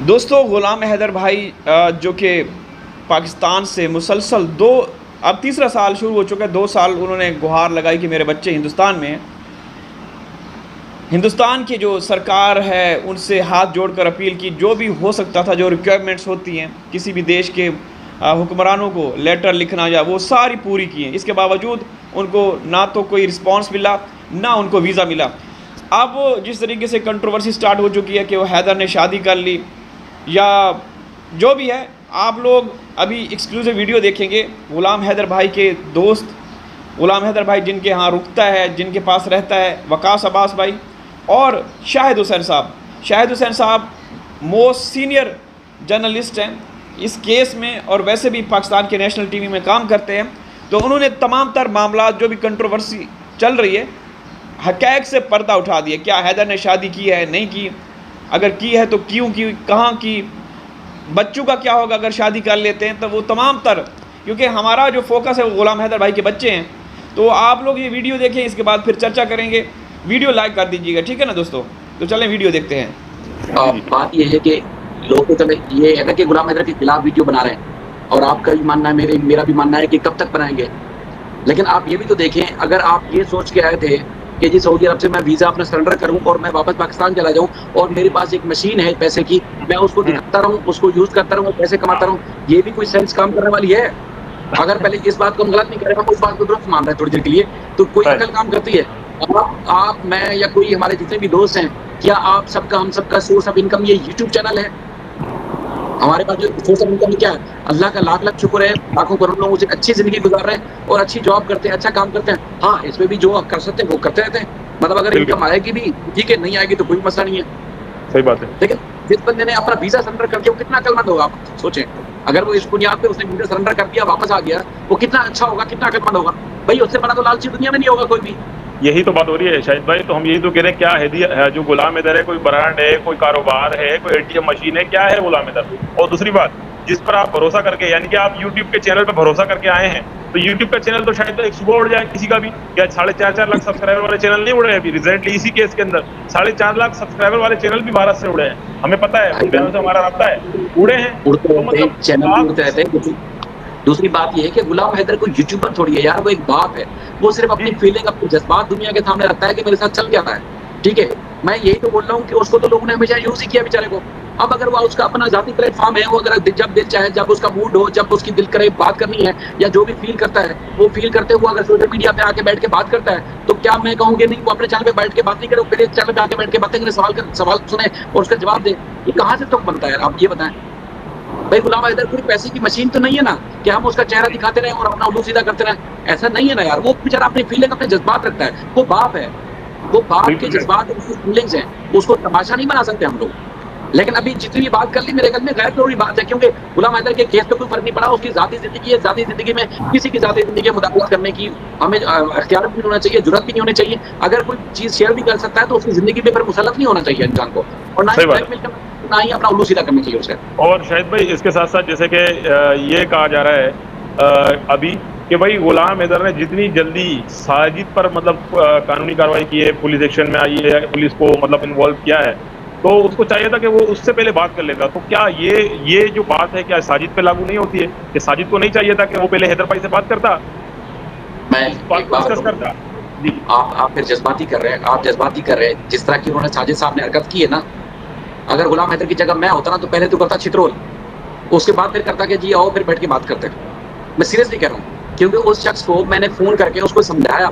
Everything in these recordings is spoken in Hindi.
दोस्तों ग़ुलाम हैदर भाई जो कि पाकिस्तान से मुसलसल अब तीसरा साल शुरू हो चुका है। 2 साल उन्होंने गुहार लगाई कि मेरे बच्चे हिंदुस्तान में हैं। हिंदुस्तान की जो सरकार है उनसे हाथ जोड़कर अपील की, जो भी हो सकता था, जो रिक्वायरमेंट्स होती हैं किसी भी देश के हुक्मरानों को, लेटर लिखना या वो सारी पूरी की हैं। इसके बावजूद उनको ना तो कोई रिस्पांस मिला, ना उनको वीज़ा मिला। अब जिस तरीके से कंट्रोवर्सी स्टार्ट हो चुकी है कि वो हैदर ने शादी कर ली या जो भी है, आप लोग अभी एक्सक्लूसिव वीडियो देखेंगे। ग़ुलाम हैदर भाई के दोस्त, ग़ुलाम हैदर भाई जिनके यहाँ रुकता है, जिनके पास रहता है, वकास अब्बास भाई और शाहिद हुसैन साहब। शाहिद हुसैन साहब मोस्ट सीनियर जर्नलिस्ट हैं इस केस में, और वैसे भी पाकिस्तान के नेशनल टीवी में काम करते हैं। तो उन्होंने तमाम तर मामला, जो भी कंट्रोवर्सी चल रही है, हक़ाइक़ से पर्दा उठा दिया। क्या हैदर ने शादी की है, नहीं की, अगर की है तो क्यों की, कहाँ की, बच्चों का क्या होगा अगर शादी कर लेते हैं, तो वो तमाम तर, क्योंकि हमारा जो फोकस है वो ग़ुलाम हैदर भाई के बच्चे हैं। तो आप लोग ये वीडियो देखें, इसके बाद फिर चर्चा करेंगे। वीडियो लाइक कर दीजिएगा, ठीक है ना दोस्तों। तो चलें वीडियो देखते हैं। बात ये है कि लोग तो चले ये है ना कि ग़ुलाम हैदर के खिलाफ वीडियो बना रहे हैं, और आपका भी मानना है, मेरा भी मानना है कि कब तक बनाएंगे। लेकिन आप ये भी तो देखें, अगर आप ये सोच के आए थे कि जी सऊदी अरब से मैं वीज़ा अपना सरेंडर करूं और मैं वापस पाकिस्तान चला जाऊं, और मेरे पास एक मशीन है पैसे की, मैं उसको दिखाता रहूं, उसको यूज़ करता रहूं, पैसे कमाता रहूं, ये भी कोई सेंस काम करने वाली है? अगर पहले इस बात को हम गलत नहीं कर रहे, हम उस बात को दुरुस्त मान रहे हैं थोड़ी देर के लिए, तो कोई अकल काम करती है? आप मैं या कोई हमारे जितने भी दोस्त हैं, क्या आप सबका, हम सबका सोर्स ऑफ इनकम ये यूट्यूब चैनल है? हमारे पास जो सोर्स ऑफ इनकम क्या है? अल्लाह का लाख लाख शुक्र है, लाखों करोड़ लोग उसे अच्छी जिंदगी गुजार रहे हैं और अच्छी जॉब करते हैं, अच्छा काम करते हैं। हाँ, इसमें भी जो कर सकते हैं वो करते रहते हैं। मतलब अगर इनकम आएगी भी ठीक है, नहीं आएगी तो कोई मसला नहीं है। सही बात है। लेकिन जिस बंदे ने अपना वीजा सरेंडर कर दिया, वो कितना अकलमंद होगा, आप सोचें। अगर वो इस बुनियाद पे उसने वीजा सरेंडर कर दिया, वापस आ गया, वो कितना अच्छा होगा, कितना अकलमंद होगा। भाई उससे बड़ा तो लालची दुनिया में नहीं होगा कोई भी। यही तो बात हो रही है शाहिद भाई। तो हम यही तो कह रहे हैं, क्या है जो ग़ुलाम हैदर है? कोई ब्रांड है, कोई कारोबार है, कोई एटीएम मशीन है, क्या है ग़ुलाम हैदर? और दूसरी बात, जिस पर आप भरोसा करके, यानी कि आप यूट्यूब के चैनल पर भरोसा करके आए हैं, तो यूट्यूब का चैनल तो शायद एक सुबह उड़ जाए किसी का भी। क्या 4.5 लाख सब्सक्राइबर वाले चैनल नहीं उड़े अभी रिसेंटली इसी केस के अंदर? 4.5 लाख सब्सक्राइबर वाले चैनल भी भारत से उड़े हैं, हमें पता है, से हमारा रास्ता है, उड़े हैं। तो मतलब चैनल उड़ते रहते हैं। दूसरी बात यह है कि ग़ुलाम हैदर कोई यूट्यूबर थोड़ी है यार, वो एक बाप है। वो सिर्फ अपनी फीलिंग, अपने जज्बात दुनिया के सामने रखता है कि मेरे साथ चल क्या रहा है, ठीक है। मैं यही तो बोल रहा हूँ कि उसको तो लोगों ने हमेशा यूज ही किया बेचारे को। अब अगर वो उसका अपना जाती प्लेटफॉर्म है, वो अगर जब दिल चाहे, जब उसका मूड हो, जब उसकी दिल करे बात करनी है, या जो भी फील करता है, वो फील करते हुए अगर सोशल मीडिया पे आके बैठ के बात करता है, तो क्या मैं कहूँगी नहीं वो अपने चैनल पे बैठ के बात नहीं करे, मेरे चैनल पे आके बैठ के बातें करे, सवाल सुने और उसका जवाब दे? ये कहाँ से तुक बनता है? आप ये बताएं भाई। ग़ुलाम हैदर कोई पैसे की मशीन तो नहीं है ना कि हम उसका चेहरा दिखाते रहे और अपना उल्लू सीधा करते रहे। ऐसा नहीं है ना यार। वो बेचारा अपनी फीलिंग, अपने जज्बात रखता है। वो बाप है, वो बाप के जज्बात, उसकी फीलिंग्स हैं, उसको तमाशा नहीं बना सकते हम लोग। लेकिन अभी जितनी भी बात कर ली, मेरे ख्याल में गैर जरूरी बात है, क्योंकि ग़ुलाम हैदर के केस पे कोई फर्क नहीं पड़ा। उसकी जाती जिंदगी है, जाती जिंदगी में किसी की जाती जिंदगी में मुदाखलत करने की हमें अख्तियार भी नहीं होना चाहिए, जुर्रत भी नहीं होनी चाहिए। अगर कोई चीज शेयर भी कर सकता है तो उसकी जिंदगी पे फिर मुसल्लत नहीं होना चाहिए इंसान को, और ना ही ब्लैकमेल करना, ना ही अपना उल्लू सीधा करना चाहिए उसे। और शाहिद भाई इसके साथ साथ जैसे कि ये कहा जा रहा है अभी कि भाई ग़ुलाम हैदर ने जितनी जल्दी साजिद पर मतलब कानूनी कार्रवाई की है, पुलिस एक्शन में आई है, पुलिस को मतलब इन्वॉल्व किया है, तो उसको चाहिए था कि वो उससे पहले बात कर लेता। तो क्या ये जो बात है, क्या साजिद पे लागू नहीं होती है कि साजिद को नहीं चाहिए था कि वो पहले हैदर भाई से बात करता, मैं डिस्कस करता? जी, आप फिर जज्बाती कर रहे हैं, आप जज्बाती कर रहे हैं। जिस तरह की उन्होंने साजिद साहब ने हरकत की है ना, अगर ग़ुलाम हैदर की जगह मैं होता ना, तो पहले तो करता छित्रोल, उसके बाद फिर करता कि जी आओ फिर बैठ के बात करते। मैं सीरियसली कह रहा हूँ, क्योंकि उस शख्स को मैंने फोन करके उसको समझाया।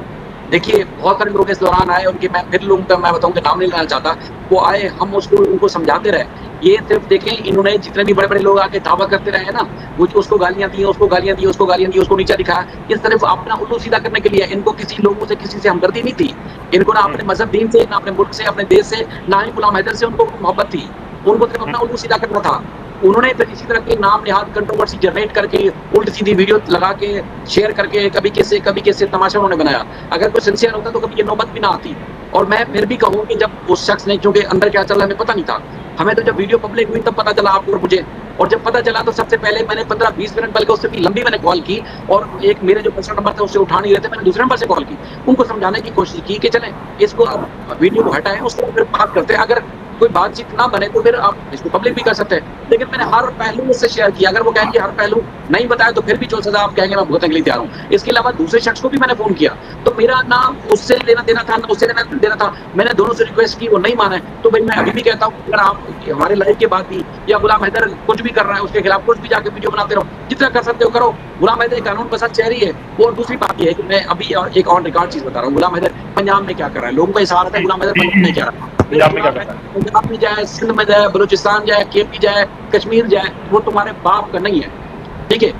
देखिए बहुत सारे लोग इस दौरान आए, उनके मैं फिर लोगों का मैं बताऊंगा, नाम नहीं लेना चाहता, वो आए, हम उनको समझाते रहे। ये सिर्फ देखें, इन्होंने जितने भी बड़े बड़े लोग आके दावा करते रहे हैं ना, वो उसको गालियां दी, उसको गालियां दी, उसको गालियां दी, उसको नीचा दिखाया, इस तरफ अपना उल्लू सीधा करने के लिए। इनको किसी लोगों से, किसी से हमदर्दी नहीं थी। इनको ना अपने मजहब दीन से, ना अपने मुल्क से, अपने देश से, ना ही ग़ुलाम हैदर से उनको मोहब्बत थी। उनको सिर्फ अपना उल्लू सीधा करना था। उन्होंने फिर इसी तरह के नाम निहाद कंट्रोवर्सी जनरेट करके, उल्टी सीधी वीडियो लगा के शेयर करके, कभी किससे तमाशा उन्होंने बनाया। अगर कोई सिंसियर होता तो कभी ये नौबत भी ना आती। और मैं फिर भी कहूँ कि जब उस शख्स ने, क्योंकि अंदर क्या चल रहा है हमें पता नहीं था, हमें तो जब वीडियो पब्लिक हुई तब पता चला आपको और मुझे। और जब पता चला तो सबसे पहले मैंने 15-20 मिनट बल्कि उससे भी लंबी मैंने कॉल की, और एक मेरे जो पर्सनल नंबर थे उससे उठा नहीं रहे थे, मैंने दूसरे नंबर से कॉल की, उनको समझाने की कोशिश की कि चलें इसको अब वीडियो को हटाएं, उसके बाद फिर बात करते हैं। अगर कोई बातचीत ना बने तो फिर आप इसको पब्लिक भी कर सकते हैं। लेकिन मैंने हर पहलू से शेयर किया। अगर वो कहेंगे हर पहलू नहीं बताया तो फिर भी जो सजा आप कहेंगे मैं भुगतने के लिए तैयार हूँ। इसके अलावा दूसरे शख्स को भी मैंने फोन किया, तो मेरा ना उससे लेना देना था ना उससे लेना देना था। मैंने दोनों से रिक्वेस्ट की, वो नहीं माने। तो भाई मैं अभी भी कहता हूँ, अगर आप हमारे लाइव के बाद भी या गुलाम हैदर कुछ भी कर रहा है उसके खिलाफ कुछ भी जाके वीडियो बनाते रहो, जितना कर सकते हो करो। गुलाम हैदर कानून पसंद चेहरी है। और दूसरी बात यह है कि मैं अभी एक और रिकॉर्ड चीज बता रहा हूँ, गुलाम हैदर पंजाब में क्या कर रहा है। लोगों का सवाल है गुलाम हैदर पंजाब में क्या रहा है। पंजाब में क्या कर रहा है? पंजाब में जाए, सिंध में जाए, बलूचिस्तान जाए, केपी जाए, कश्मीर जाए, वो तुम्हारे बाप का नहीं है, ठीक है।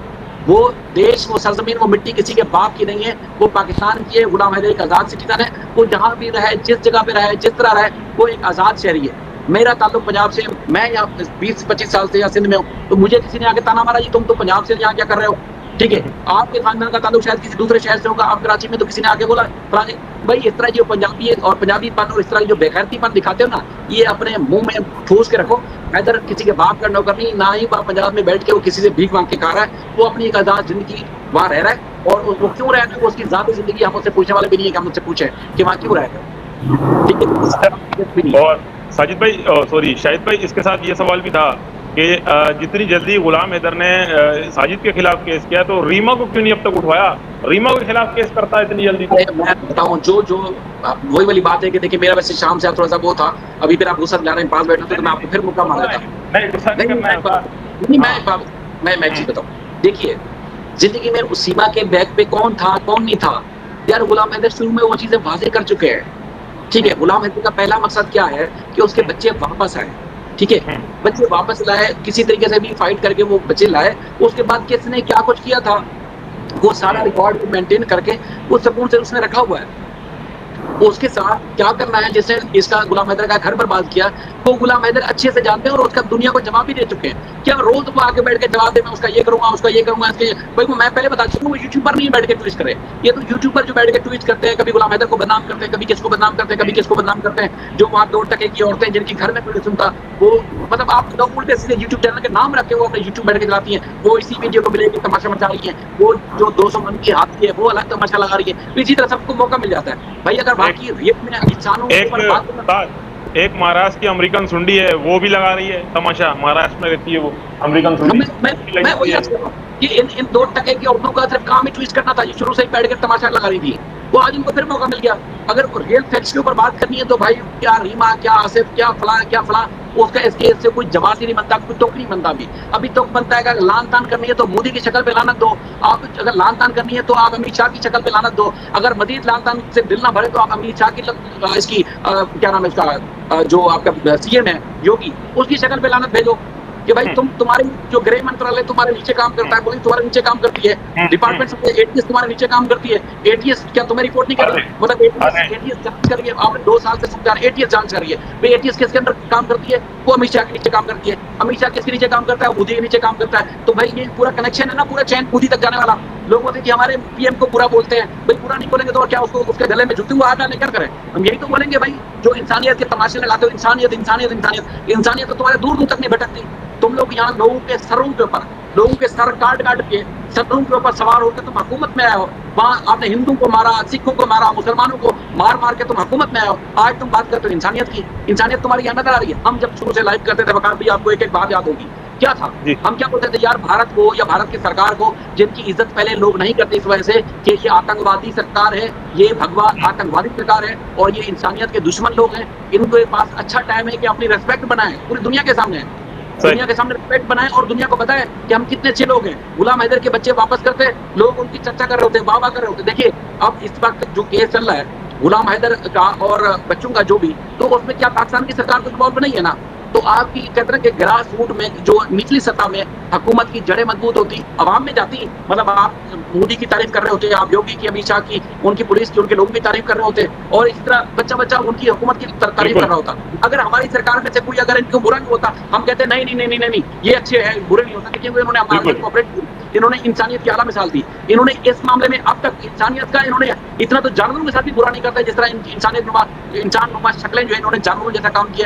वो देश, वो सरजमीन, वो मिट्टी किसी के बाप की नहीं है, वो पाकिस्तान की है। गुलाम हैदर एक आजाद सिटीजन है। वो जहां भी रहे, जिस जगह पे रहे, जिस तरह रहे, वो एक आजाद शहरी है। मेरा ताल्लुक पंजाब से, मैं यहाँ 20-25 साल से यहाँ सिंध में हूँ, तो मुझे किसी ने आके ताना मारा जी तुम तो पंजाब से यहाँ क्या कर रहे हो, ठीक है। आपके खानदान का ताल्लुक शायद किसी दूसरे शहर से होगा, आप कराची में, तो किसी ने आके बोला भाई इस तरह जो पंजाबी और पंजाबीपन और इस तरह जो बेखैरतीपन दिखाते हो ना, ये अपने मुंह में ठूस के रखो। हैदर किसी के बाप का नौकर नहीं, ना ही पंजाब में बैठ के वो किसी से भीख मांग के खा रहा है। वो अपनी एक आजाद जिंदगी वहाँ रह रहा है, और वो क्यों रह रहा है उसकी ज़ाती जिंदगी हम उससे पूछने वाले भी नहीं है कि हम मुझसे पूछे कि वहाँ क्यों रह रहे हैं, ठीक है। और साजिद भाई, सॉरी शाहिद भाई, इसके साथ ये सवाल भी था कि जितनी जल्दी गुलाम हैदर ने साजिद के खिलाफ केस किया, तो रीमा को क्यों नहीं अब तक उठवाया? रीमा के खिलाफ केस करता है इतनी जल्दी? मैं बताऊं, जो वही वाली बात है कि देखिए मेरा वैसे शाम से थोड़ा सा वो था, अभी फिर आप गुस्सा दिला रहे हैं, पास बैठे थे तो मैं आपको फिर मौका मार देता। नहीं गुस्सा नहीं करना है। मैं चीज बताऊं, देखिए जिंदगी में उस सीमा के बैग पे कौन था कौन नहीं था यार, गुलाम हैदर शुरू में वो चीजें वाजे कर चुके हैं, ठीक है। गुलाम हैदर का पहला मकसद क्या है कि उसके बच्चे वापस आए, ठीक है। बच्चे वापस लाए, किसी तरीके से भी फाइट करके वो बच्चे लाए। उसके बाद किसने क्या कुछ किया था वो सारा रिकॉर्ड मेंटेन करके वो सुकून से उसने रखा हुआ है। उसके साथ क्या करना है, जैसे इसका गुलाम हैदर का घर बर्बाद किया, वो गुलाम हैदर अच्छे से जानते हैं और उसका दुनिया को जवाब भी दे चुके हैं। क्या रोज वो आके बैठ के जवाब दे मैं उसका ये करूंगा, उसका ये करूंगा, इसके भाई वो मैं पहले बता चुका हूँ, वो यूट्यूबर नहीं बैठ के ट्वीट करे। ये तो यूट्यूबर जो बैठ के ट्वीट करते हैं, कभी गुलाम हैदर को बदनाम करते हैं, कभी किसको बदनाम करते हैं, कभी किसको बदनाम करते हैं। जो वहाँ 2 टके की औरतें जिनकी घर में कोई नहीं सुनता, वो मतलब आप लोग उल्टे सीधे यूट्यूब चैनल के नाम रखे वो अपने यूट्यूब बैठ के चलाती हैं, वो इसी वीडियो को मिलेगी तमाशा मचा रही है। वो जो 200 मन की हाथी है वो अलग तमाशा लगा रही है। इसी तरह सबको मौका मिल जाता है भाई। अगर बाकी रेप में इंसानों एक महाराष्ट्र की अमेरिकन सुंडी है, वो भी लगा रही है तमाशा। महाराष्ट्र में रहती है वो अमेरिकन सुंडी। मैं वही कि इन 2 टके की औरतों का सिर्फ काम ही ट्वीट करना था, शुरू से ही बैठ कर तमाशा लगा रही थी। वो आज उनको फिर मौका मिल गया। अगर रियल फैक्ट्स के ऊपर बात करनी है तो भाई क्या रीमा, क्या आसिफ, क्या फला, उसका इसके से कोई जवाब ही नहीं बनता, कोई टोक नहीं बनता। अभी तो बनता है। अगर लान तान करनी है तो मोदी की शक्ल पे लानत दो आप, अगर लान तान करनी है तो आप अमित शाह की शक्ल पे लानत दो। अगर मजीद लान तान से दिल ना भरे तो आप अमित शाह की इसकी क्या नाम है उसका, जो आपका सीएम है योगी, उसकी शक्ल पे लानत भेजो कि भाई तुम्हारे जो गृह मंत्रालय तुम्हारे नीचे काम करता है, पुलिस तुम्हारे नीचे काम करती है, डिपार्टमेंट एटीएस तुम्हारे नीचे काम करती है। एटीएस क्या तुम्हें रिपोर्ट नहीं कर रही? मतलब एटीएस जांच कर रही है, आपने 2 साल से समझा रहे एटीएस जांच कर रही है भाई। एटीएस किसके अंदर काम करती है? वो अमित शाह के नीचे काम करती है। अमित शाह किसके नीचे काम करता है? मोदी के नीचे काम करता है। तो भाई ये पूरा कनेक्शन है ना, पूरा चैन मोदी तक जाने वाला। लोग बोलते हैं कि हमारे पीएम को पूरा बोलते हैं, भाई पूरा नहीं बोलेंगे तो और क्या, उसको उसके गले में जूते हुए हाथ डालने क्या करें? हम यही तो बोलेंगे भाई, जो इंसानियत के तमाशे लगाते हो, इंसानियत इंसानियत इंसानियत इंसानियत तो तुम्हारे दूर दूर तक नहीं भटकती। तुम लोग यहाँ लोगों के सरों के ऊपर, लोगों के सर काट के सरों के ऊपर सवार होकर तुम हुकूमत में आए हो। वहाँ आपने हिंदू को मारा, सिखों को मारा, मुसलमानों को मार के तुम हुकूमत में आए हो। आज तुम बात करते हो इंसानियत की। इंसानियत तुम्हारी यहाँ नजर आ रही है। हम जब शुरू से लाइव करते थे वकार भी आपको एक एक बात याद होगी, क्या था? हम क्या बोलते थे यार, भारत को या भारत की सरकार को जिनकी इज्जत पहले लोग नहीं करते इस वजह से कि ये आतंकवादी सरकार है, ये भगवान आतंकवादी सरकार है और ये इंसानियत के दुश्मन लोग हैं। इनके पास अच्छा टाइम है कि अपनी रेस्पेक्ट बनाए पूरी दुनिया के सामने, दुनिया के सामने रेस्पेक्ट बनाए और दुनिया को बताए कि हम कितने अच्छे लोग हैं। गुलाम हैदर के बच्चे वापस करते, लोग उनकी चर्चा कर रहे होते, वाह कर रहे होते। देखिए अब इस वक्त जो केस चल रहा है गुलाम हैदर का और बच्चों का जो भी, तो उसमें क्या पाकिस्तान की सरकार को इन्वॉल्व नहीं है ना? तो आपकी कहते हैं कि ग्रास रूट में जो निचली सतह में हुकूमत की जड़ें मजबूत होती, आवाम में जाती। मतलब आप मोदी की तारीफ कर रहे होते, आप योगी की, अमित शाह की, उनकी पुलिस की, उनके लोग भी तारीफ कर रहे होते और इस तरह बच्चा उनकी हुकूमत की तारीफ कर रहा होता। अगर हमारी सरकार में से कोई अगर इनको बुरा नहीं होता, हम कहते नहीं ये अच्छे हैं, बुरे नहीं होता। लेकिन इन्होंने हमारे कोऑपरेट की, इन्होंने इंसानियत की आला मिसाल दी। इन्होंने इस मामले में अब तक इंसानियत का इन्होंने इतना तो जानवरों के साथ भी बुरा नहीं करता जिस तरह इंसान नुमा शक्लें जो है इन्होंने जानवरों जैसा काम किया है।